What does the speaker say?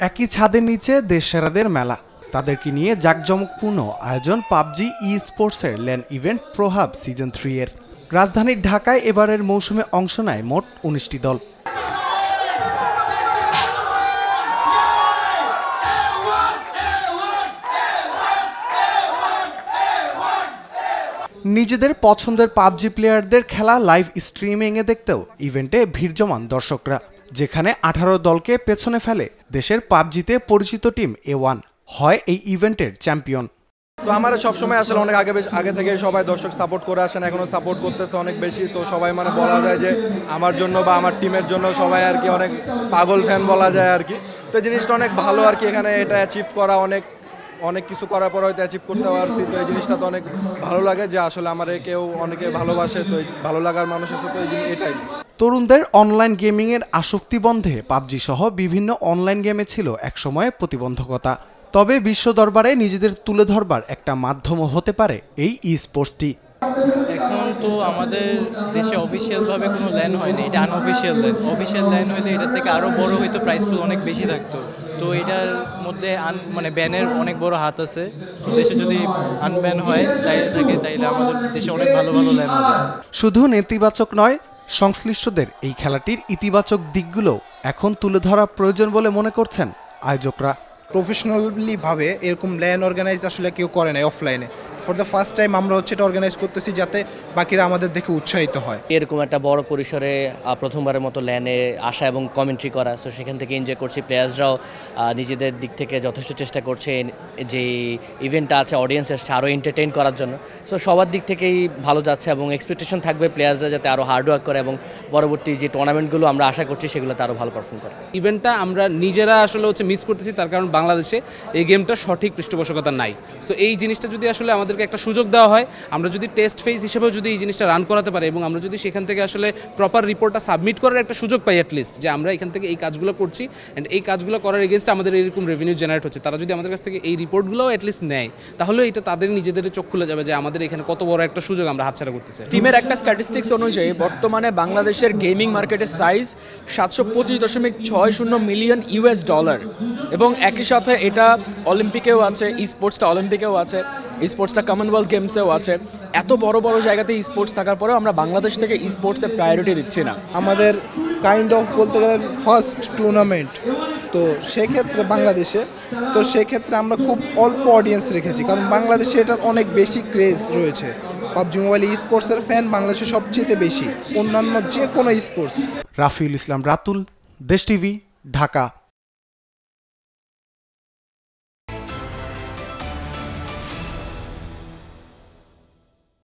একই ছাদের নিচে দেশসেরাদের মেলা, তাদেরকে নিয়ে জাঁকজমকপূর্ণ আয়োজন পাবজি ই স্পোর্টসের ল্যান ইভেন্ট প্রহাব সিজন 3 এর। রাজধানীর ঢাকায় এবারের মৌসুমে অংশ নেয় মোট ১৯টি দল। নিজেদের পছন্দের পাবজি প্লেয়ারদের খেলা লাইভ স্ট্রিমিংয়ে দেখতেও ইভেন্টে ভিড় জমান দর্শকরা, যেখানে 18 দলকে পেছনে ফেলে দেশের পাবজিতে পরিচিত টিম A1 হয় এই ইভেন্টের চ্যাম্পিয়ন। তো আমার সবসময় আসলে অনেক আগে থেকে সবাই দর্শক সাপোর্ট করে আসেন, এখনো সাপোর্ট করতেছে অনেক বেশি। তো সবাই মানে বলা যায় যে আমার জন্য বা আমার টিমের জন্য সবাই আর কি অনেক পাগল ফ্যান বলা যায় আর কি। তো এই জিনিসটা অনেক ভালো আর কি, এখানে এটা অ্যাচিভ করা অনেক কিছু করার পর হয়তো অ্যাচিভ করতে পারছি। তো এই জিনিসটা তো অনেক ভালো লাগে যে আসলে আমার কেউ অনেকে ভালোবাসে, তো ভালো লাগার মানুষ আছে, তো এটাই। তরুণদের অনলাইন গেমিং এর আসক্তি বন্ধে পাবজি সহ বিভিন্ন অনলাইন গেমে ছিল একসময় প্রতিবন্ধকতা, তবে বিশ্ব দরবারে নিজেদের তুলে ধরবার একটা মাধ্যমও হতে পারে এই ই স্পোর্টসটি। এখন তো আমাদের দেশে অফিসিয়ালভাবে কোনো ল্যান হয়নি, এটা আনঅফিসিয়াল ল্যান। অফিসিয়াল ল্যান হলে এটার থেকে আরও বড় হয়তো প্রাইস পুল অনেক বেশি থাকতো। তো এটার মধ্যে মানে ব্যানের অনেক বড় হাত আছে। দেশে যদি আনব্যান হয় তাইলে আমাদের দেশে অনেক ভালো ভালো ল্যান হবে। শুধু নেতিবাচক নয়, সংশ্লিষ্টদের এই খেলাটির ইতিবাচক দিকগুলো এখন তুলে ধরা প্রয়োজন বলে মনে করছেন আয়োজকরা। প্রফেশনালি ভাবে এরকম ল্যান অর্গানাইজ আসলে কেউ করে নাই অফলাইনে। ফর দ্য ফার্স্ট টাইম আমরা এটা অর্গানাইজ করতেছি যাতে বাকিরা আমাদের দেখে উৎসাহিত হয়। এরকম একটা বড় পরিসরে প্রথমবারের মতো ল্যানে আসা এবং কমেন্ট্রি করা, সো সেখান থেকে এনজয় করছি। প্লেয়ার্সরাও নিজেদের দিক থেকে যথেষ্ট চেষ্টা করছে যে ইভেন্টটা আছে অডিয়েন্স আসছে আরও এন্টারটেইন করার জন্য। সো সবার দিক থেকেই ভালো যাচ্ছে এবং এক্সপেকটেশন থাকবে প্লেয়ার্সরা যাতে আরও হার্ডওয়ার্ক করে এবং পরবর্তী যে টুর্নামেন্টগুলো আমরা আশা করছি সেগুলোতে আরও ভালো পারফর্ম করে। ইভেন্টটা আমরা নিজেরা আসলে মিস করতেছি, তার কারণ বাংলাদেশে এই গেমটা সঠিক পৃষ্ঠপোষকতা নাই। সো এই জিনিসটা যদি আসলে আমাদেরকে একটা সুযোগ দেওয়া হয়, আমরা যদি টেস্ট ফেজ হিসেবেও যদি এই জিনিসটা রান করাতে পারি এবং আমরা যদি সেখান থেকে আসলে প্রপার রিপোর্টটা সাবমিট করার একটা সুযোগ পাই অ্যাটলিস্ট, যে আমরা এখান থেকে এই কাজগুলো করছি অ্যান্ড এই কাজগুলো করার এগেনস্টে আমাদের এরকম রেভিনিউ জেনারেট হচ্ছে, তারা যদি আমাদের কাছ থেকে এই রিপোর্টগুলোও অ্যাটলিস্ট নেয়, তাহলে এটা তাদের নিজেদের চোখ খুলে যাবে যে আমাদের এখানে কত বড় একটা সুযোগ আমরা হাতছাড়া করতেছি। টিমের একটা স্ট্যাটিস্টিক্স অনুযায়ী বর্তমানে বাংলাদেশের গেমিং মার্কেটের সাইজ 725.60 মিলিয়ন US ডলার এবং একই সাথে এটা অলিম্পিকেও আছে, স্পোর্টসটা অলিম্পিকেও আছে, স্পোর্টসটা কমনওয়েলথ গেমসেও আছে। এত বড় বড় জায়গাতে স্পোর্টস থাকার পরেও আমরা বাংলাদেশ থেকে স্পোর্টসের প্রায়োরিটি দিচ্ছি না। আমাদের কাইন্ড অফ বলতে গেলে ফার্স্ট টুর্নামেন্ট, তো সেক্ষেত্রে বাংলাদেশে, তো সেক্ষেত্রে আমরা খুব অল্প অডিয়েন্স রেখেছি, কারণ বাংলাদেশে এটার অনেক বেশি ক্রেজ রয়েছে। পাবজি মোবাইল স্পোর্টসের ফ্যান বাংলাদেশে সবচেয়ে বেশি অন্যান্য যে কোনো স্পোর্টস। রাফিউল ইসলাম রাতুল, দেশ টিভি, ঢাকা।